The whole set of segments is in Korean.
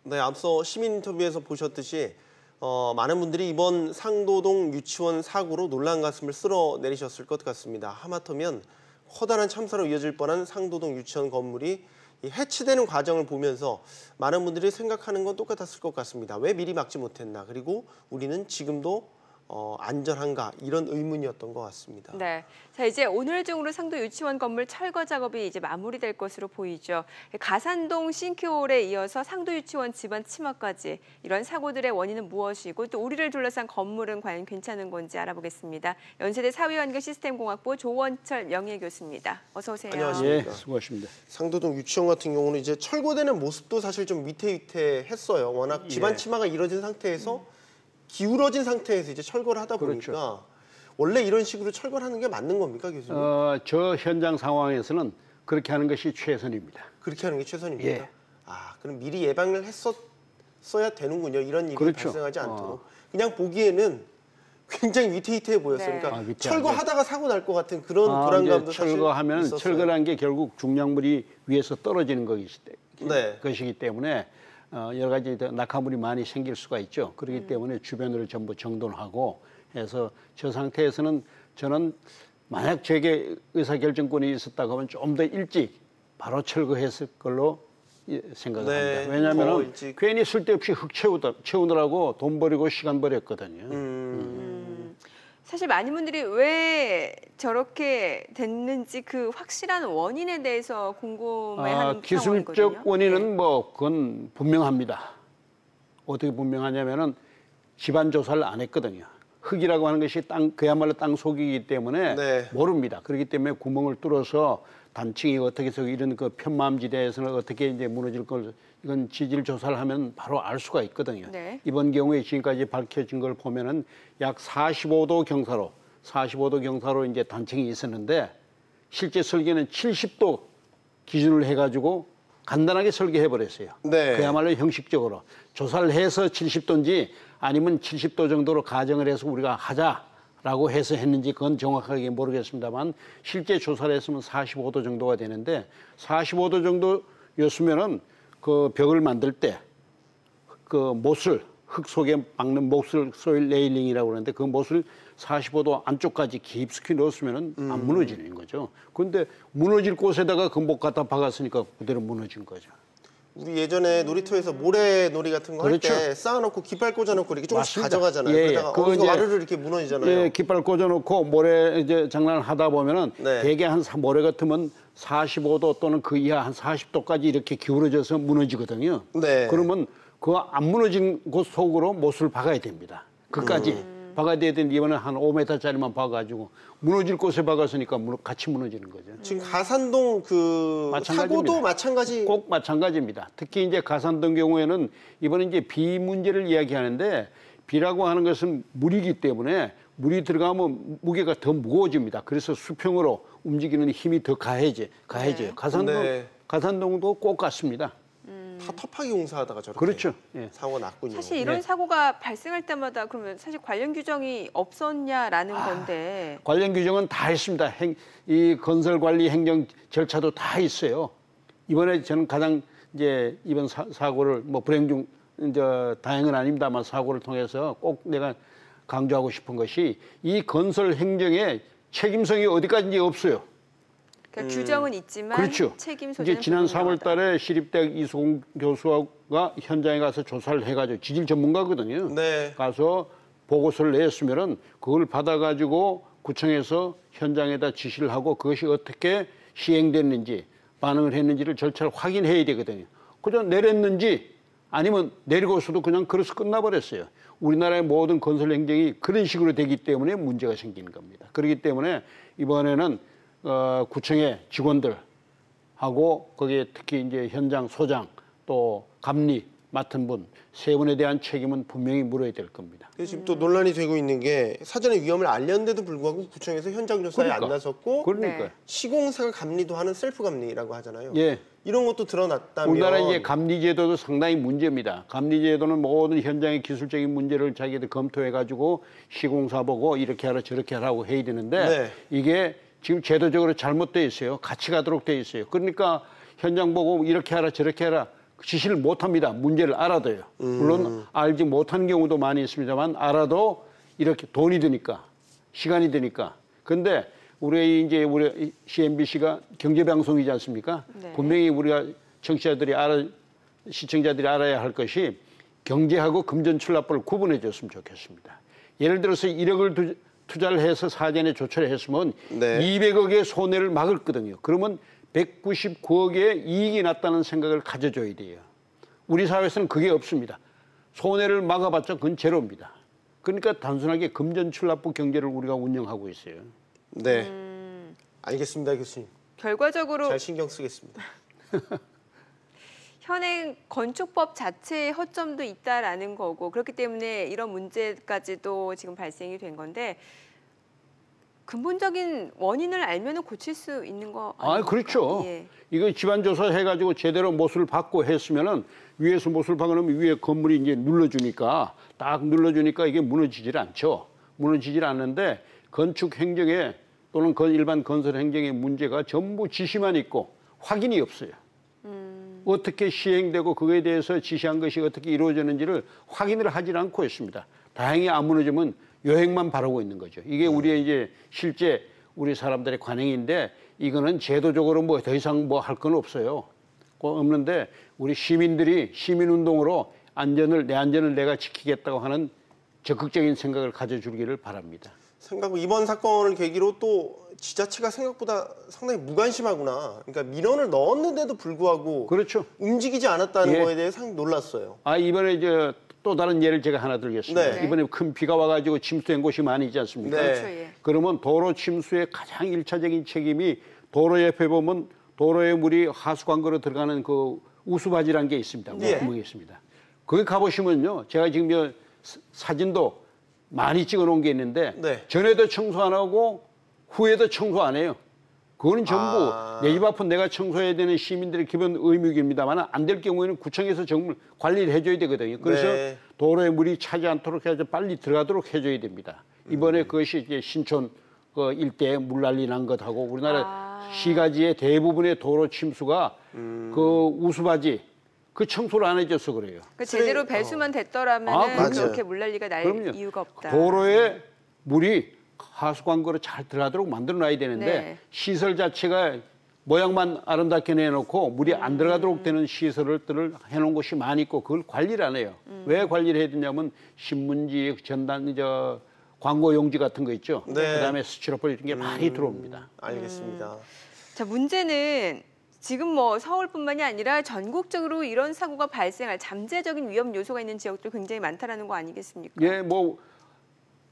네, 앞서 시민 인터뷰에서 보셨듯이 많은 분들이 이번 상도동 유치원 사고로 놀란 가슴을 쓸어내리셨을 것 같습니다. 하마터면 커다란 참사로 이어질 뻔한 상도동 유치원 건물이 해체되는 과정을 보면서 많은 분들이 생각하는 건 똑같았을 것 같습니다. 왜 미리 막지 못했나? 그리고 우리는 지금도 안전한가? 이런 의문이었던 것 같습니다. 네, 자 이제 오늘 중으로 상도 유치원 건물 철거 작업이 이제 마무리될 것으로 보이죠. 가산동 싱크홀에 이어서 상도 유치원 집안 침하까지 이런 사고들의 원인은 무엇이고 또 우리를 둘러싼 건물은 과연 괜찮은 건지 알아보겠습니다. 연세대 사회환경시스템공학부 조원철 명예교수입니다. 어서 오세요. 안녕하십니까. 예, 수고하십니다. 상도동 유치원 같은 경우는 이제 철거되는 모습도 사실 좀 위태위태했어요. 워낙 집안 침하가 이뤄진 상태에서 기울어진 상태에서 이제 철거를 하다 보니까 그렇죠. 원래 이런 식으로 철거를 하는 게 맞는 겁니까, 교수님? 저 현장 상황에서는 그렇게 하는 것이 최선입니다. 그렇게 하는 게 최선입니까? 예. 그럼 미리 예방을 했었어야 되는군요. 이런 일이 그렇죠. 발생하지 않도록. 그냥 보기에는 굉장히 위태위태해 보였어요. 네. 그러니까 철거하다가 사고 날 것 같은 그런 불안감도 사실 철거하면 있었어요. 철거란 게 결국 중량물이 위에서 떨어지는 네. 것이기 때문에 여러 가지 낙하물이 많이 생길 수가 있죠. 그렇기 때문에 주변을 전부 정돈하고 해서 저 상태에서는 저는 만약 제게 의사결정권이 있었다고 하면 좀 더 일찍 바로 철거했을 걸로 생각을 합니다. 왜냐하면 괜히 쓸데없이 흙 채우느라고 돈 버리고 시간 버렸거든요. 사실 많은 분들이 왜 저렇게 됐는지 그 확실한 원인에 대해서 궁금해하는 상황이거든요. 기술적 원인은 뭐 그건 분명합니다. 어떻게 분명하냐면은 집안 조사를 안 했거든요. 흙이라고 하는 것이 그야말로 땅 속이기 때문에 모릅니다. 그렇기 때문에 구멍을 뚫어서 단층이 어떻게 해서 이런 그 편마음지대에서는 어떻게 이제 무너질 걸 이건 지질 조사를 하면 바로 알 수가 있거든요. 네. 이번 경우에 지금까지 밝혀진 걸 보면은 약 45도 경사로 이제 단층이 있었는데 실제 설계는 70도 기준을 해가지고 간단하게 설계해 버렸어요. 네. 그야말로 형식적으로 조사를 해서 70도인지 아니면 70도 정도로 가정을 해서 우리가 하자라고 해서 했는지 그건 정확하게 모르겠습니다만 실제 조사를 했으면 45도 정도가 되는데 45도 정도였으면은 그 벽을 만들 때 그 못을 흙 속에 박는 못을 소일 레일링이라고 그러는데 그 못을 45도 안쪽까지 깊숙이 넣었으면은 안 무너지는 거죠. 그런데 무너질 곳에다가 그 못 갖다 박았으니까 그대로 무너진 거죠. 우리 예전에 놀이터에서 모래놀이 같은 거 할 때 쌓아놓고 깃발 꽂아놓고 이렇게 조금씩 가져가잖아요. 그러다가 어디서 와르르 이렇게 무너지잖아요. 예, 깃발 꽂아놓고 모래 이제 장난을 하다 보면은 대개 한 모래 같으면 45도 또는 그 이하 한 40도까지 이렇게 기울어져서 무너지거든요. 네. 그러면 그 안 무너진 곳 속으로 못을 박아야 됩니다. 그까지 박아야 되는데 이번에 한 5m짜리만 박아가지고 무너질 곳에 박았으니까 같이 무너지는 거죠. 지금 가산동 그 사고도 마찬가지. 꼭 마찬가지입니다. 특히 이제 가산동 경우에는 이번에 이제 비 문제를 이야기하는데 비라고 하는 것은 물이기 때문에 물이 들어가면 무게가 더 무거워집니다. 그래서 수평으로 움직이는 힘이 더 가해져요. 가산동도 꼭 같습니다. 다 터파기 공사하다가 저렇게 그렇죠. 사고가 났군요. 사실 이런 사고가 발생할 때마다 그러면 사실 관련 규정이 없었냐라는 건데. 관련 규정은 다 있습니다. 이 건설관리 행정 절차도 다 있어요. 이번에 저는 가장 이제 이번 사고를 뭐 불행 중 다행은 아닙니다만 사고를 통해서 꼭 내가 강조하고 싶은 것이 이 건설 행정의 책임성이 어디까지인지 없어요. 그러니까 규정은 있지만 그렇죠. 책임 소재는 이제 지난 불분명하다. 3월 달에 시립대학 이수공 교수가 현장에 가서 조사를 해가지고 지질 전문가거든요. 가서 보고서를 냈으면은 그걸 받아가지고 구청에서 현장에다 지시를 하고 그것이 어떻게 시행됐는지 반응을 했는지를 절차를 확인해야 되거든요. 그저 내렸는지 아니면 내리고서도 그냥 그래서 끝나버렸어요. 우리나라의 모든 건설 행정이 그런 식으로 되기 때문에 문제가 생기는 겁니다. 그렇기 때문에 이번에는 구청의 직원들하고 거기에 특히 이제 현장 소장 또 감리 맡은 분 세 분에 대한 책임은 분명히 물어야 될 겁니다. 그래서 지금 또 논란이 되고 있는 게 사전에 위험을 알렸는데도 불구하고 구청에서 현장 조사에 안 나섰고 시공사가 감리도 하는 셀프 감리라고 하잖아요. 이런 것도 드러났다면 우리나라 이제 감리 제도도 상당히 문제입니다. 감리 제도는 모든 현장의 기술적인 문제를 자기들 검토해 가지고 시공사 보고 이렇게 하라 저렇게 하라고 해야 되는데 이게 지금 제도적으로 잘못돼 있어요. 같이 가도록 돼 있어요. 그러니까 현장 보고 이렇게 하라 저렇게 하라 지시를 못합니다. 문제를 알아도요. 물론 알지 못하는 경우도 많이 있습니다만 알아도 이렇게 돈이 드니까 시간이 드니까. 근데 우리 CNBC가 경제방송이지 않습니까? 네. 분명히 우리가 시청자들이 알아야 할 것이 경제하고 금전출납부를 구분해 줬으면 좋겠습니다. 예를 들어서 1억을 투자를 해서 사전에 조처를 했으면 네. 200억의 손해를 막았거든요. 그러면 199억의 이익이 났다는 생각을 가져줘야 돼요. 우리 사회에서는 그게 없습니다. 손해를 막아봤자 그건 제로입니다. 그러니까 단순하게 금전출납부 경제를 우리가 운영하고 있어요. 네, 알겠습니다, 교수님. 결과적으로 잘 신경 쓰겠습니다. 현행 건축법 자체의 허점도 있다라는 거고 그렇기 때문에 이런 문제까지도 지금 발생이 된 건데 근본적인 원인을 알면은 고칠 수 있는 거 아닙니까? 그렇죠. 예. 이거 집안 조사 해가지고 제대로 못을 받고 했으면은 위에서 못을 박아놓으면 위에 건물이 이제 딱 눌러주니까 이게 무너지질 않죠. 무너지질 않는데 건축 행정에 또는 일반 건설 행정의 문제가 전부 지시만 있고 확인이 없어요. 어떻게 시행되고 그거에 대해서 지시한 것이 어떻게 이루어졌는지를 확인을 하질 않고 있습니다. 다행히 안 무너지면 요행만 바라고 있는 거죠. 이게 우리의 이제 실제 우리 사람들의 관행인데 이거는 제도적으로 뭐 더 이상 뭐 할 건 없어요. 없는데 우리 시민들이 시민운동으로 내 안전을 내가 지키겠다고 하는 적극적인 생각을 가져주기를 바랍니다. 이번 사건을 계기로 또 지자체가 생각보다 상당히 무관심하구나. 그러니까 민원을 넣었는데도 불구하고 그렇죠. 움직이지 않았다는 거에 대해 상당히 놀랐어요. 이번에 또 다른 예를 제가 하나 들겠습니다. 네. 이번에 큰 비가 와가지고 침수된 곳이 많이 있지 않습니까? 네. 그렇죠, 예. 그러면 도로 침수의 가장 1차적인 책임이 도로 옆에 보면 도로에 물이 하수관으로 들어가는 그 우수바지라는 게 있습니다. 네. 구멍이 있습니다. 거기 가보시면요. 제가 지금 사진도 많이 찍어 놓은 게 있는데 네. 전에도 청소 안 하고 후에도 청소 안 해요. 그거는 전부 내 집 앞은 내가 청소해야 되는 시민들의 기본 의무입니다만 안 될 경우에는 구청에서 정말 관리를 해줘야 되거든요. 그래서 네. 도로에 물이 차지 않도록 해서 빨리 들어가도록 해줘야 됩니다. 이번에 그것이 이제 신촌 그 일대에 물난리 난 것하고 우리나라 시가지의 대부분의 도로 침수가 그 우수바지 그 청소를 안 해줘서 그래요. 그 제대로 배수만 됐더라면 그럼요. 그렇게 물난리가 날 그럼요. 이유가 없다. 도로에 물이 하수관으로 잘 들어가도록 만들어 놔야 되는데 네. 시설 자체가 모양만 아름답게 내놓고 물이 안 들어가도록 되는 시설들을 해놓은 곳이 많이 있고 그걸 관리를 안 해요. 왜 관리를 해야 되냐면 신문지, 광고 용지 같은 거 있죠. 네. 그다음에 스티로폼 이런 게 많이 들어옵니다. 알겠습니다. 자, 문제는 지금 뭐 서울뿐만이 아니라 전국적으로 이런 사고가 발생할 잠재적인 위험 요소가 있는 지역도 굉장히 많다라는 거 아니겠습니까? 예, 뭐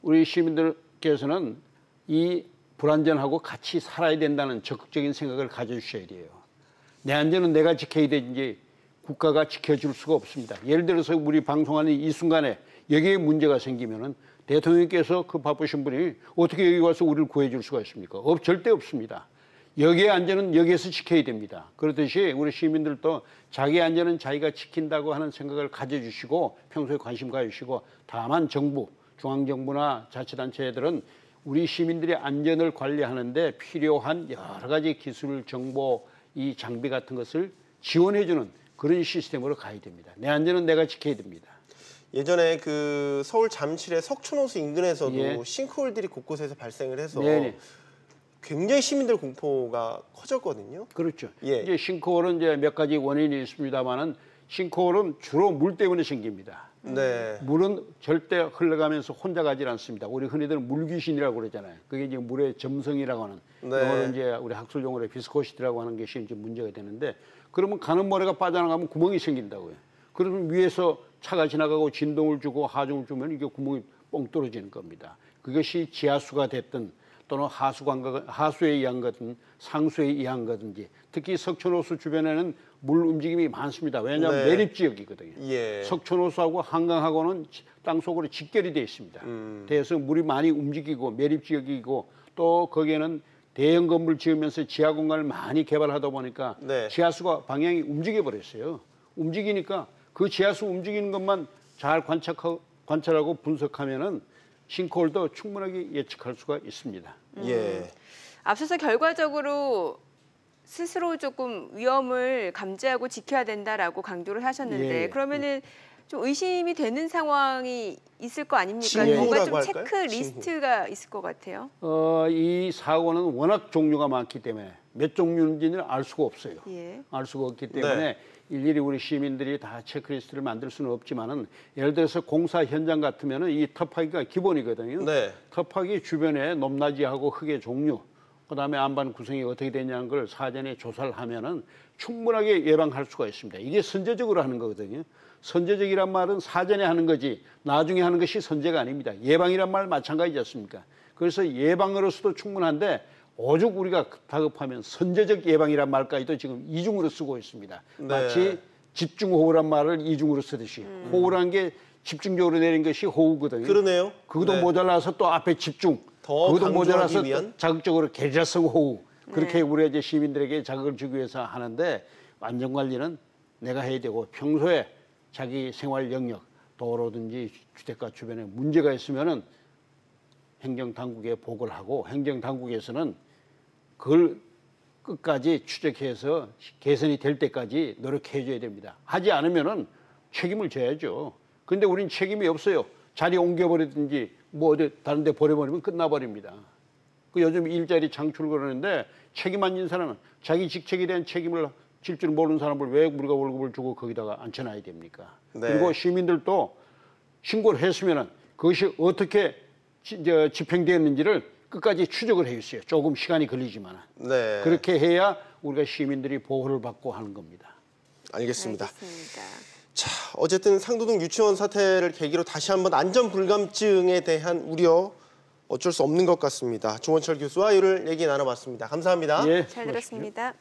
우리 시민들께서는 이 불안전하고 같이 살아야 된다는 적극적인 생각을 가져주셔야 돼요. 내 안전은 내가 지켜야 되는지 국가가 지켜줄 수가 없습니다. 예를 들어서 우리 방송하는 이 순간에 여기에 문제가 생기면은 대통령께서 그 바쁘신 분이 어떻게 여기 와서 우리를 구해줄 수가 있습니까? 절대 없습니다. 여기의 안전은 여기에서 지켜야 됩니다. 그렇듯이 우리 시민들도 자기 안전은 자기가 지킨다고 하는 생각을 가져주시고 평소에 관심 가져주시고 다만 정부, 중앙정부나 자치단체들은 우리 시민들의 안전을 관리하는데 필요한 여러 가지 기술, 정보, 이 장비 같은 것을 지원해주는 그런 시스템으로 가야 됩니다. 내 안전은 내가 지켜야 됩니다. 예전에 그 서울 잠실의 석촌호수 인근에서도 예. 싱크홀들이 곳곳에서 발생을 해서 네네. 굉장히 시민들 공포가 커졌거든요. 그렇죠. 예. 이제 싱크홀은 이제 몇 가지 원인이 있습니다만은 싱크홀은 주로 물 때문에 생깁니다. 네. 물은 절대 흘러가면서 혼자 가지 않습니다. 우리 흔히들 물귀신이라고 그러잖아요. 그게 이제 물의 점성이라고 하는 네. 영어로 이제 우리 학술 용어로 비스코시티라고 하는 것이 이제 문제가 되는데 그러면 가는 모래가 빠져나가면 구멍이 생긴다고요. 그러면 위에서 차가 지나가고 진동을 주고 하중을 주면 이게 구멍이 뻥 뚫어지는 겁니다. 그것이 지하수가 됐든 또는 하수에 의한 거든 상수에 의한 거든지 특히 석촌호수 주변에는 물 움직임이 많습니다. 왜냐하면 네. 매립 지역이거든요. 예. 석촌호수하고 한강하고는 땅속으로 직결이 되어 있습니다. 그래서 물이 많이 움직이고 매립 지역이고 또 거기에는 대형 건물 지으면서 지하 공간을 많이 개발하다 보니까 네. 지하수가 방향이 움직여 버렸어요. 움직이니까 그 지하수 움직이는 것만 잘 관찰하고 분석하면은 싱크홀도 충분하게 예측할 수가 있습니다. 예. 앞서서 결과적으로 스스로 조금 위험을 감지하고 지켜야 된다라고 강조를 하셨는데 예. 그러면은 좀 의심이 되는 상황이 있을 거 아닙니까? 징후라고 뭔가 좀 할까요? 체크리스트가 있을 것 같아요. 이 사고는 워낙 종류가 많기 때문에 몇 종류인지는 알 수가 없어요. 예. 알 수가 없기 때문에 일일이 우리 시민들이 다 체크리스트를 만들 수는 없지만은 예를 들어서 공사 현장 같으면은 이 텃하기가 기본이거든요. 네. 텃하기 주변에 높낮이하고 흙의 종류, 그다음에 안반 구성이 어떻게 되냐는 걸 사전에 조사를 하면은 충분하게 예방할 수가 있습니다. 이게 선제적으로 하는 거거든요. 선제적이란 말은 사전에 하는 거지 나중에 하는 것이 선제가 아닙니다. 예방이란 말 마찬가지지 않습니까? 그래서 예방으로서도 충분한데 오죽 우리가 다급하면 선제적 예방이란 말까지도 지금 이중으로 쓰고 있습니다. 네. 마치 집중호우란 말을 이중으로 쓰듯이 호우란 게 집중적으로 내린 것이 호우거든요. 그러네요. 그것도 네. 모자라서 또 앞에 집중, 더 그것도 강조하기 모자라서 위한? 또 자극적으로 계절성 호우. 그렇게 네. 우리가 이제 시민들에게 자극을 주기 위해서 하는데 안전관리는 내가 해야 되고 평소에 자기 생활 영역, 도로든지 주택가 주변에 문제가 있으면은 행정당국에 보고를 하고 행정당국에서는 그걸 끝까지 추적해서 개선이 될 때까지 노력해 줘야 됩니다. 하지 않으면은 책임을 져야죠. 근데 우린 책임이 없어요. 자리 옮겨버리든지 뭐 어디 다른 데 보내버리면 끝나버립니다. 그 요즘 일자리 창출 그러는데 책임 안 진 사람은 자기 직책에 대한 책임을 질 줄 모르는 사람을 왜 우리가 월급을 주고 거기다가 앉혀놔야 됩니까? 네. 그리고 시민들도 신고를 했으면은 그것이 어떻게 집행되었는지를 끝까지 추적을 해 주세요. 조금 시간이 걸리지만 네. 그렇게 해야 우리가 시민들이 보호를 받고 하는 겁니다. 알겠습니다. 알겠습니다. 자, 어쨌든 상도동 유치원 사태를 계기로 다시 한번 안전 불감증에 대한 우려 어쩔 수 없는 것 같습니다. 조원철 교수와 이를 얘기 나눠봤습니다. 감사합니다. 예, 잘 들었습니다.